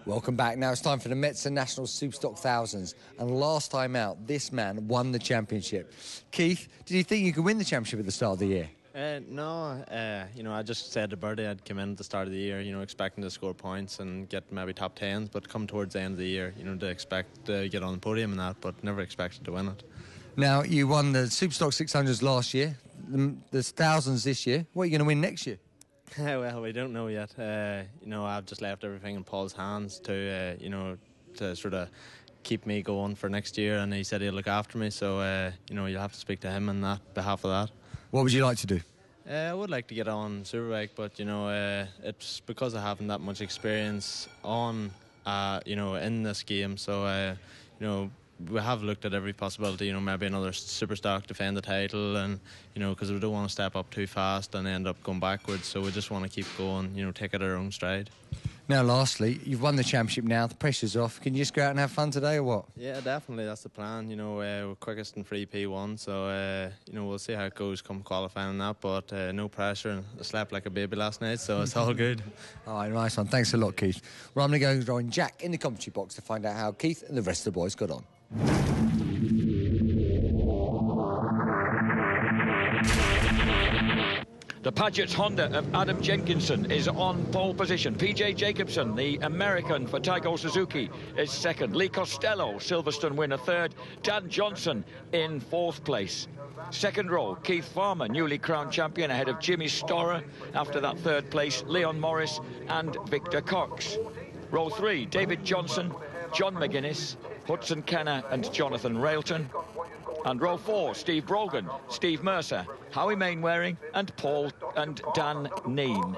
Welcome back. Now it's time for the Metzeler National Superstock Thousands. And last time out, this man won the championship. Keith, did you think you could win the championship at the start of the year? No, I just said to Birdie I'd come in at the start of the year, expecting to score points and get maybe top tens, but come towards the end of the year, to expect to get on the podium and that, but never expected to win it. Now, you won the Superstock 600s last year, the thousands this year. What are you going to win next year? Well, we don't know yet. I've just left everything in Paul's hands to sort of keep me going for next year, and he said he'll look after me, so, you'll have to speak to him on that behalf of that. What would you like to do? I would like to get on Superbike, but, it's because I haven't that much experience on, in this game, so, we have looked at every possibility, maybe another Superstock, defend the title, and, because we don't want to step up too fast and end up going backwards, so we just want to keep going, take it at our own stride. Now, lastly, you've won the championship now, the pressure's off. Can you just go out and have fun today or what? Yeah, definitely, that's the plan. We're quickest in free P1, so, we'll see how it goes come qualifying and that, but no pressure, and I slept like a baby last night, so it's all good. All right, nice one. Thanks a lot, Keith. Well, I'm going to go and join Jack in the commentary box to find out how Keith and the rest of the boys got on. The Paget's Honda of Adam Jenkinson is on pole position. PJ Jacobson, the American for Taiko Suzuki, is second. Lee Costello, Silverstone winner, third. Dan Johnson in fourth place. Second row, Keith Farmer, newly crowned champion, ahead of Jimmy Storer. After that, third place, Leon Morris and Victor Cox. Row three, David Johnson, John McGuinness, Hudson Kenner and Jonathan Railton. And row four, Steve Brogan, Steve Mercer, Howie Mainwaring and Paul and Dan Neen.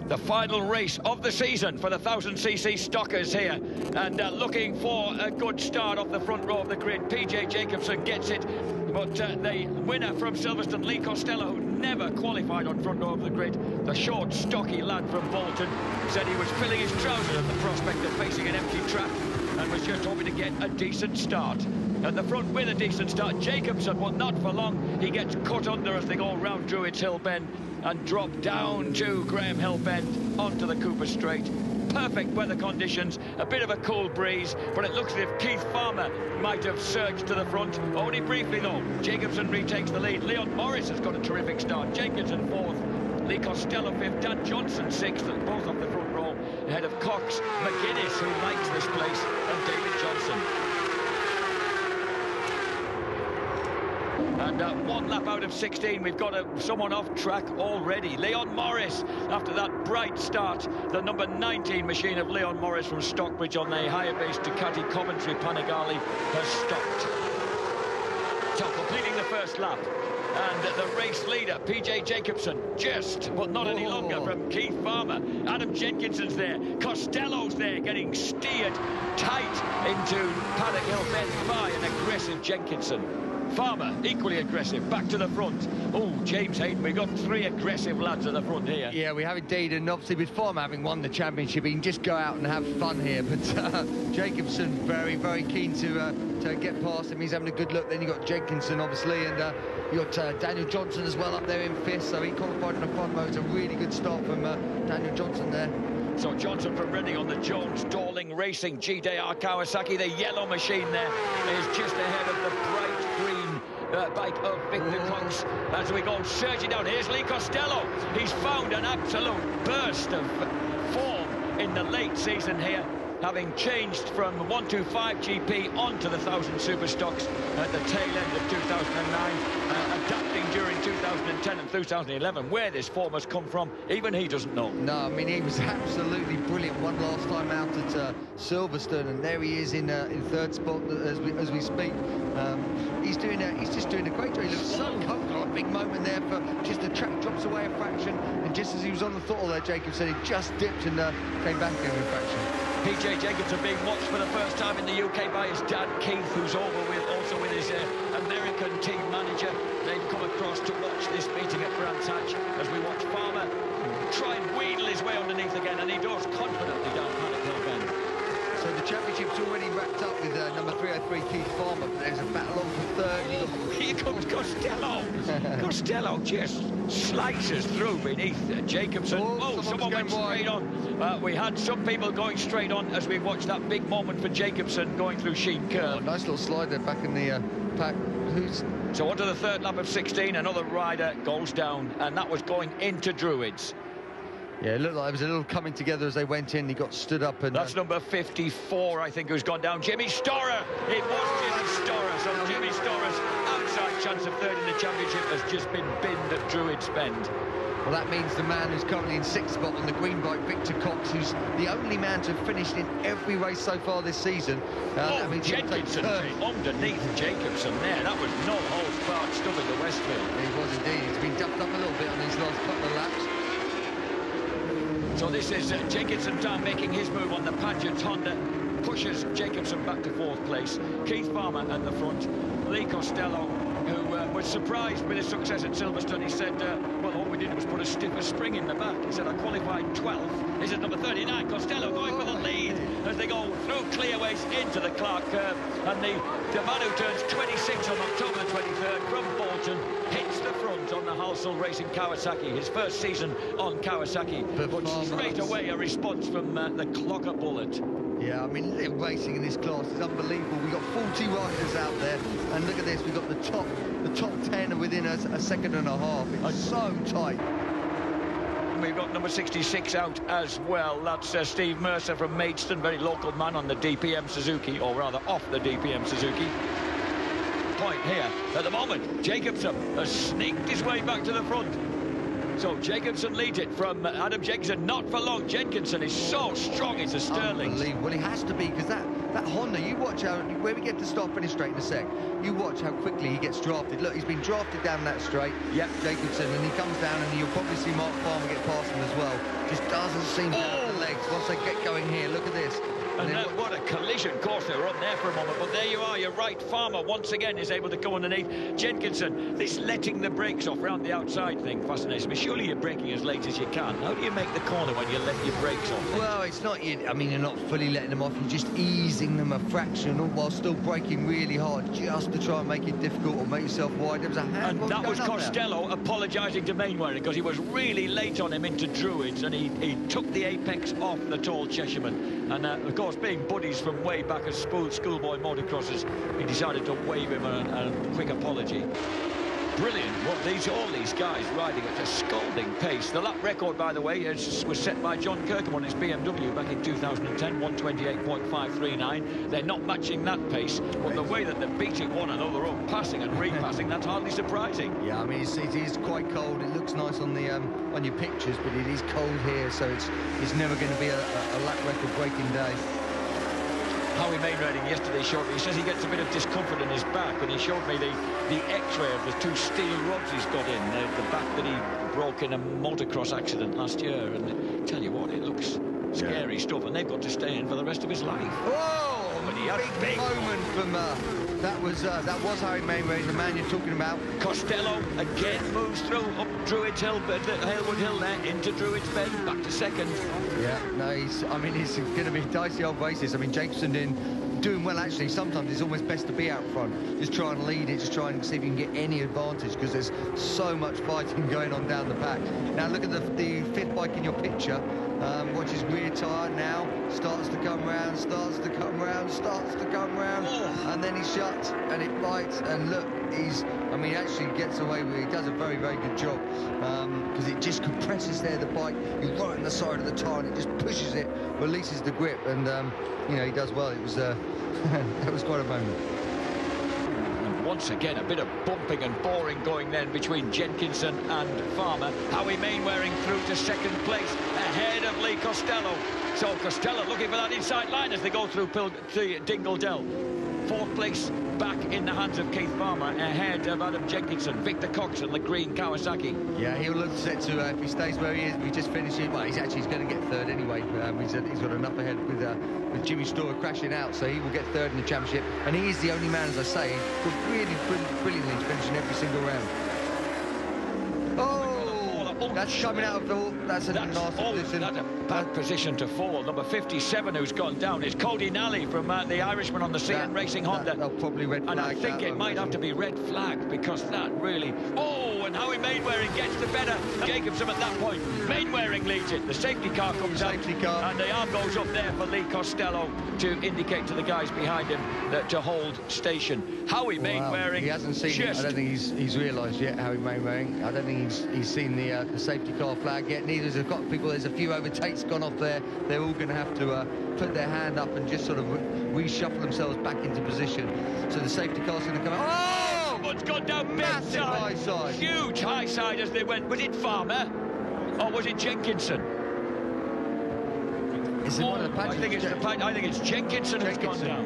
The final race of the season for the 1000cc stockers here, and looking for a good start off the front row of the grid. PJ Jacobson gets it, but the winner from Silverstone, Lee Costello, who never qualified on front row of the grid, the short, stocky lad from Bolton, said he was filling his trousers at the prospect of facing an empty track and was just hoping to get a decent start. At the front with a decent start, Jacobson, well, not for long. He gets cut under as they go round Druids Hill Bend and drop down to Graham Hill Bend onto the Cooper Straight. Perfect weather conditions, a bit of a cool breeze, but it looks as if Keith Farmer might have surged to the front. Only briefly, though. Jacobson retakes the lead. Leon Morris has got a terrific start. Jenkinson fourth. Lee Costello fifth. Dan Johnson sixth, and both off the front row, ahead of Cox, McGuinness, who likes this place, and David Johnson. And one lap out of 16, we've got someone off track already. Leon Morris, after that bright start, the number 19 machine of Leon Morris from Stockbridge on the higher base Ducati Coventry Panigale has stopped. So completing the first lap. And the race leader, PJ Jacobson, but not any longer, from Keith Farmer. Adam Jenkinson's there, Costello's there, getting steered tight into Paddock Hill Bend by an aggressive Jenkinson. Farmer, equally aggressive, back to the front. Oh, James Hayden, we've got three aggressive lads at the front here. Yeah, we have indeed, and obviously with Farmer having won the championship, he can just go out and have fun here. But Jacobson very, very keen to get past him. He's having a good look. Then you've got Jenkinson, obviously, and you've got Daniel Johnson as well up there in fifth, so he qualified in the front row. It's a really good start from Daniel Johnson there. So Johnson from Reading on the Jones Dorling Racing GDR Kawasaki. The yellow machine there is just ahead of the bright green bike of Victor Cox as we go surging down. Here's Lee Costello. He's found an absolute burst of form in the late season here, having changed from 125 GP onto the 1000 Superstocks at the tail end of 2009, adapting during 2010 and 2011. Where this form has come from, even he doesn't know. No, I mean, he was absolutely brilliant. One last time out at Silverstone, and there he is in third spot as we speak. He's just doing a great job. He looks so comfortable. A big moment there for just the track drops away a fraction, and just as he was on the throttle there, Jacob said he just dipped and came back again a fraction. PJ Jenkinson being watched for the first time in the UK by his dad Keith, who's also with his American team manager. They've come across to watch this meeting at Brands Hatch as we watch Farmer try and wheedle his way underneath again, and he does confidently down Paddock Hill Bend. So the championship's already wrapped up with number 303 Keith Farmer, but there's a battle on for third. Here comes Costello. Costello just slices through beneath Jacobson. Oh, someone went straight on. We had some people going straight on as we watched that big moment for Jacobson going through Sheen Curve. Oh, nice little slide there back in the pack. So onto the third lap of 16, another rider goes down, and that was going into Druids. Yeah, it looked like it was a little coming together as they went in. He got stood up and... That's number 54, I think, who's gone down. Jimmy Storer! It was Jimmy Storer. So Jimmy Storer's outside chance of third in the championship has just been binned at Druids Bend. Well, that means the man who's currently in sixth spot on the green bike, Victor Cox, who's the only man to have finished in every race so far this season. That means Jenkinson underneath Jacobson there. That was no holds barred stuff in the Westfield. He was indeed. He's been dumped up a little bit on these last couple of laps. So this is Jenkinson down making his move on the Paget Honda. Pushes Jacobson back to fourth place. Keith Farmer at the front. Lee Costello, who was surprised with his success at Silverstone. He said, well, all we did was put a stiffer spring in the back. He said, I qualified 12th. This is number 39. Costello going for the lead as they go through clearways into the Clark Curve. And the man who turns 26 on October 23rd from Bolton hits the front on the Halsall Racing Kawasaki. His first season on Kawasaki. But straight away a response from the Clocker Bullet. Yeah, I mean, racing in this class is unbelievable. We've got 40 riders out there, and look at this. We've got the top 10 are within a second and a half. It's so tight. We've got number 66 out as well. That's Steve Mercer from Maidstone, very local man on the DPM Suzuki, or rather off the DPM Suzuki. Point here at the moment. Jacobson has sneaked his way back to the front. So Jacobson leads it from Adam Jenkinson, not for long. Jenkinson is so strong, it's a Sterling. Unbelievable. Well, he has to be, because that Honda, you watch how, where we get to start finish straight in a sec, you watch how quickly he gets drafted. Look, he's been drafted down that straight. Yep. Jacobson, and he comes down, and you'll probably see Mark Farmer get past him as well. Just doesn't seem to have the legs once they get going here. Look at this. And what a collision course they were on there for a moment. But there you are, you're right. Farmer once again is able to go underneath. Jenkinson, this letting the brakes off round the outside thing fascinates me. Surely you're braking as late as you can. How do you make the corner when you let your brakes off? Well, it's not, I mean, you're not fully letting them off. You're just easing them a fraction while still braking really hard just to try and make it difficult or make yourself wide. There was a hand. And that was Costello apologising to Mainwaring because he was really late on him into Druids, and he took the apex off the tall Cheshireman. And of course, being buddies from way back as schoolboy motocrossers, he decided to wave him a quick apology. Brilliant. Well, all these guys riding at a scalding pace. The lap record, by the way, was set by John Kirkham on his BMW back in 2010, 128.539. They're not matching that pace, but the way that they're beating one another up, passing and repassing, that's hardly surprising. Yeah, I mean, it is quite cold. It looks nice on the on your pictures, but it is cold here, so it's never going to be a lap record breaking day. Howie Mainwaring yesterday showed me, he says he gets a bit of discomfort in his back, and he showed me the x-ray of the two steel rods he's got in, the back that he broke in a motocross accident last year, and tell you what, it looks scary stuff, and they've got to stay in for the rest of his life. Oh, but he had big moment from that was Harry Mainwaring, the man you're talking about. Costello again moves through up Druids Hill, Halewood Hill there into Druids Bend, back to second. Yeah, no, it's going to be dicey old races. I mean, Jacobson doing well, actually. Sometimes it's almost best to be out front. Just try and lead it, just try and see if you can get any advantage, because there's so much fighting going on down the back. Now, look at the fifth bike in your picture. Watch his rear tyre now, starts to come round, starts to come round, and then he shuts, and it bites, and look, he actually gets away with it. He does a very, very good job, because it just compresses there, the bike, you're right on the side of the tyre, and it just pushes it, releases the grip, and, he does well. It was, that was quite a moment. Once again, a bit of bumping and boring going then between Jenkinson and Farmer. Howie Mainwaring through to second place, ahead of Lee Costello. So Costello looking for that inside line as they go through Dingle Dell. Fourth place back in the hands of Keith Farmer, ahead of Adam Jenkinson, Victor Cox and the green Kawasaki. Yeah, he'll look set to, if he stays where he is, if he just finishes, well, he's going to get third anyway. He's got enough ahead with Jimmy Storer crashing out, so he will get third in the championship. And he is the only man, as I say, who's really brilliantly to finish in every single round. Oh! That's coming out of the... That's a nasty position. That's a bad position to fall. Number 57 who's gone down is Cody Nally from the Irishman on the CN Racing Honda. They'll probably red flag. And I think it might have to be red flag, because that really... Oh, and Howie Mainwaring gets the better Jacobson at that point. Mainwaring leads it. The safety car comes out. And the arm goes up there for Lee Costello to indicate to the guys behind him that to hold station. Howie Mainwaring... He hasn't seen it. I don't think he's realised yet, Howie Mainwaring. I don't think he's seen the safety car flag yet. Neither has a couple of people. There's a few overtakes gone off there. They're all going to have to put their hand up and just sort of reshuffle themselves back into position. So the safety car's going to come out. Oh! It's gone down massive high side. Huge high side as they went. Was it Farmer? Or was it Jenkinson? Is it one of the I think it's Jenkinson who's gone down.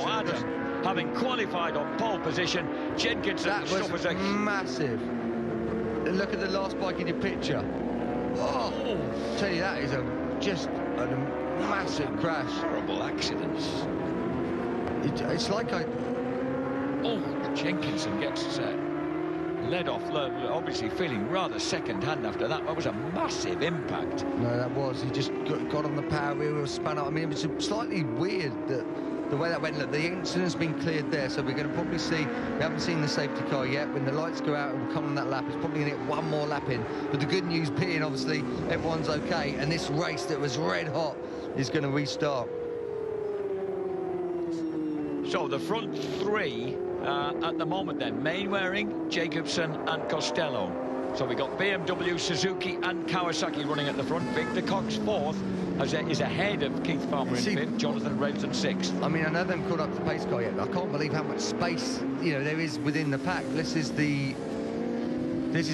Adam, having qualified on pole position, Jenkinson... That was massive. Look at the last bike in your picture. Oh, tell you, that is just a massive crash. Horrible accidents. It's like Jenkinson gets led off, obviously feeling rather second-hand after that. That was a massive impact. No, that was. He just got on the power wheel, spun out. I mean, it was slightly weird that the way that went. Look, the incident's been cleared there, so we're going to probably see... We haven't seen the safety car yet. When the lights go out and come on that lap, it's probably going to get one more lap in. But the good news being, obviously, everyone's okay, and this race that was red hot is going to restart. So the front three at the moment then, Mainwaring, Jacobson and Costello. So we got BMW, Suzuki and Kawasaki running at the front. Victor Cox fourth is ahead of Keith Farmer in fifth, Jonathan Railton sixth. I mean, I know they haven't caught up to the pace car yet, but I can't believe how much space, you know, there is within the pack. This is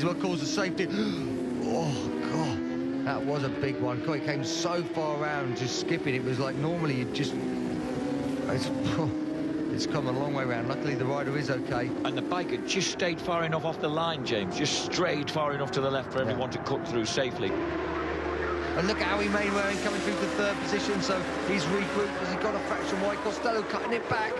what caused the safety. Oh, God. That was a big one. God, it came so far around, just skipping. It was like normally you'd just... It's come a long way around. Luckily, the rider is okay. And the bike had just stayed far enough off the line, James. Just strayed far enough to the left for everyone to cut through safely. And look at Howie Mainwaring coming through to third position. So he's regrouped. Has he got a fraction wide? Costello cutting it back.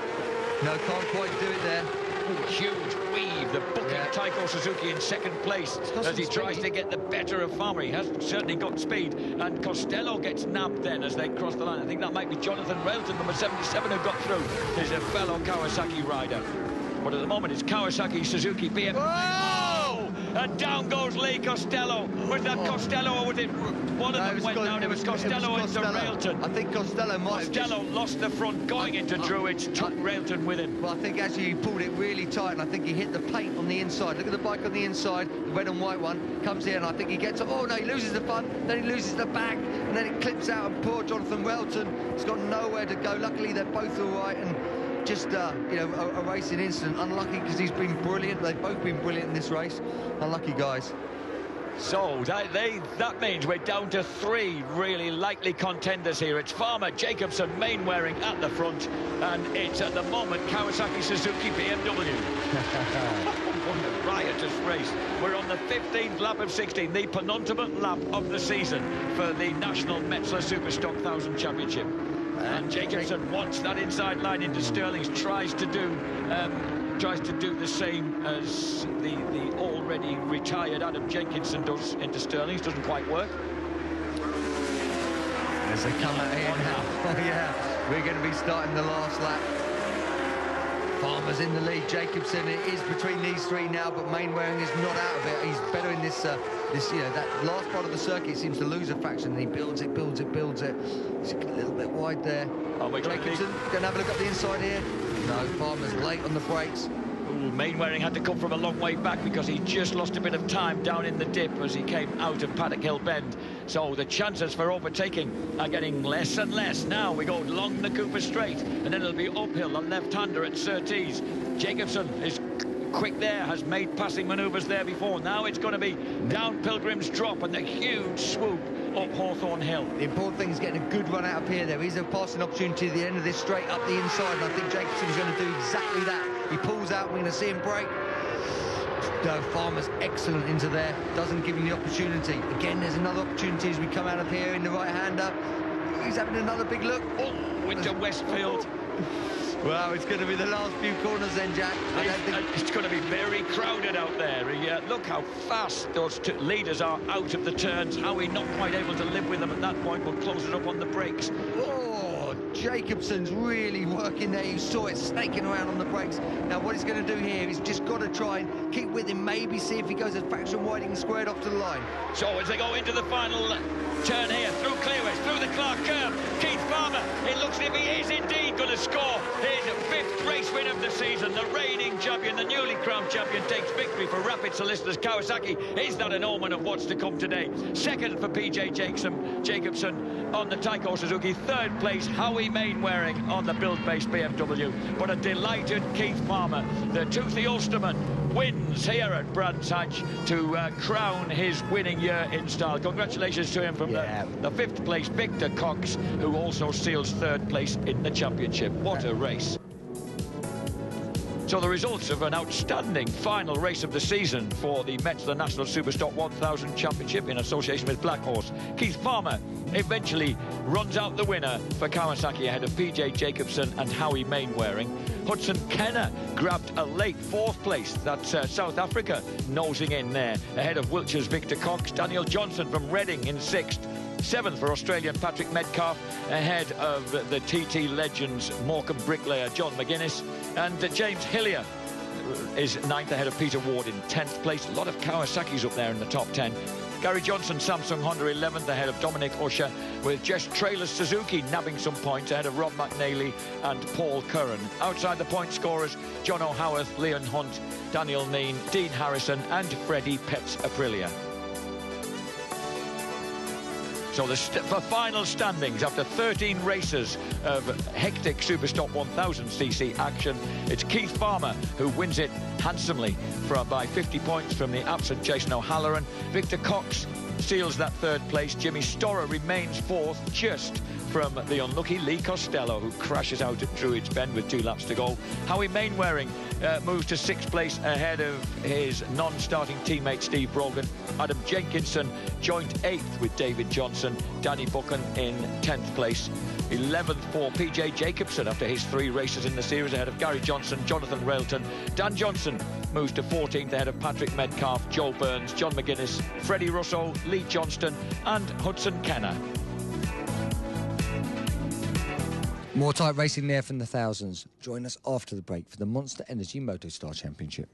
No, can't quite do it there. Ooh, huge weave. The booking Taiko Suzuki in second place as he tries to get the better of Farmer. He has certainly got speed. And Costello gets nabbed then as they cross the line. I think that might be Jonathan Railton, number 77, who got through. Is a fellow Kawasaki rider. But at the moment it's Kawasaki, Suzuki, BMW. Whoa! And down goes Lee Costello. Was that Costello or was it one of them went down? It was Costello into Railton. I think Costello might have Costello lost the front going into Druids, took Railton with him. Well, I think actually he pulled it really tight, and I think he hit the paint on the inside. Look at the bike on the inside, the red and white one, comes in, and I think he gets... Oh, no, he loses the front, then he loses the back, and then it clips out, and poor Jonathan Railton has got nowhere to go. Luckily, they're both all right, and just, you know, a racing incident. Unlucky because he's been brilliant. They've both been brilliant in this race. Unlucky guys. So that means we're down to three really likely contenders here. It's Farmer, Jacobson, Mainwaring at the front, and it's at the moment Kawasaki, Suzuki, BMW. What a riotous race. We're on the 15th lap of 16, the penultimate lap of the season for the National Metzeler Superstock 1000 Championship. And Jacobson wants that inside line into Sterling's, tries to do the same as the already retired Adam Jenkinson does into Sterling's. Doesn't quite work. As they come out here now. Yeah, we're going to be starting the last lap. Farmer's in the lead. Jacobson is between these three now, but Mainwaring is not out of it. He's better in this, you know, that last part of the circuit seems to lose a fraction, and he builds it. He's a little bit wide there. Oh, Jacobson, going to have a look up the inside here. No, Farmer's late on the brakes. Ooh, Mainwaring had to come from a long way back because he just lost a bit of time down in the dip as he came out of Paddock Hill Bend. So the chances for overtaking are getting less and less. Now we go along the Cooper Straight, and then it'll be uphill on left-hander at Surtees. Jacobson is quick there, has made passing manoeuvres there before. Now it's going to be down Pilgrim's Drop and the huge swoop up Hawthorne Hill. The important thing is getting a good run out of here. There is a passing opportunity at the end of this straight up the inside, and I think Jacobson's going to do exactly that. He pulls out, we're going to see him brake. No, Farmer's excellent into there, doesn't give him the opportunity. Again, there's another opportunity as we come out of here in the right-hander. He's having another big look. Oh, into Westfield. Well, it's going to be the last few corners then, Jack. It's going to be very crowded out there. Look how fast those two leaders are out of the turns. Howie not quite able to live with them at that point, but closes up on the brakes. Oh, Jacobson's really working there. You saw it snaking around on the brakes. Now, what he's going to do here, he's just got to try and keep with him, maybe see if he goes a fraction wide and squared off to the line. So as they go into the final turn here, through Clearway, through the Clark curve, Keith Farmer, it looks as if he is indeed going to score his 5th race win of the season. The reigning champion, the newly crowned champion, takes victory for Rapid Solicitors Kawasaki. Is that an omen of what's to come today? Second for PJ Jacobson on the Taiko Suzuki. Third place, Howie Mainwaring on the build-based BMW. But a delighted Keith Farmer, the toothy Ulsterman, wins here at Brands Hatch to crown his winning year in style. Congratulations to him from the 5th place, Victor Cox, who also seals 3rd place in the championship. What a race. So the results of an outstanding final race of the season for the Metzeler National Superstock 1000 Championship in association with Black Horse. Keith Farmer eventually runs out the winner for Kawasaki ahead of PJ Jacobson and Howie Mainwaring. Hudson Kenner grabbed a late 4th place. That's South Africa nosing in there ahead of Wiltshire's Victor Cox. Daniel Johnson from Reading in 6th. 7th for Australian Patrick Metcalf, ahead of the TT legends Morecambe bricklayer John McGuinness, and James Hillier is 9th ahead of Peter Ward in 10th place. A lot of Kawasaki's up there in the top 10. Gary Johnson, Samsung Honda 11th ahead of Dominic Usher, with Jess Traylor Suzuki nabbing some points ahead of Rob McNally and Paul Curran. Outside the point scorers, John O'Howarth, Leon Hunt, Daniel Neen, Dean Harrison and Freddie Pets Aprilia. So for final standings, after 13 races of hectic Superstock 1000cc action, it's Keith Farmer who wins it handsomely by 50 points from the absent Jason O'Halloran. Victor Cox seals that 3rd place. Jimmy Storer remains 4th, just from the unlucky Lee Costello, who crashes out at Druids Bend with 2 laps to go. Howie Mainwaring moves to 6th place ahead of his non-starting teammate Steve Brogan. Adam Jenkinson joined 8th with David Johnson. Danny Buchan in 10th place. 11th for PJ Jacobson after his 3 races in the series ahead of Gary Johnson, Jonathan Railton. Dan Johnson moves to 14th ahead of Patrick Metcalf, Joe Burns, John McGuinness, Freddie Russo, Lee Johnston and Hudson Kenner. More tight racing there from the thousands. Join us after the break for the Monster Energy Motostar Championship.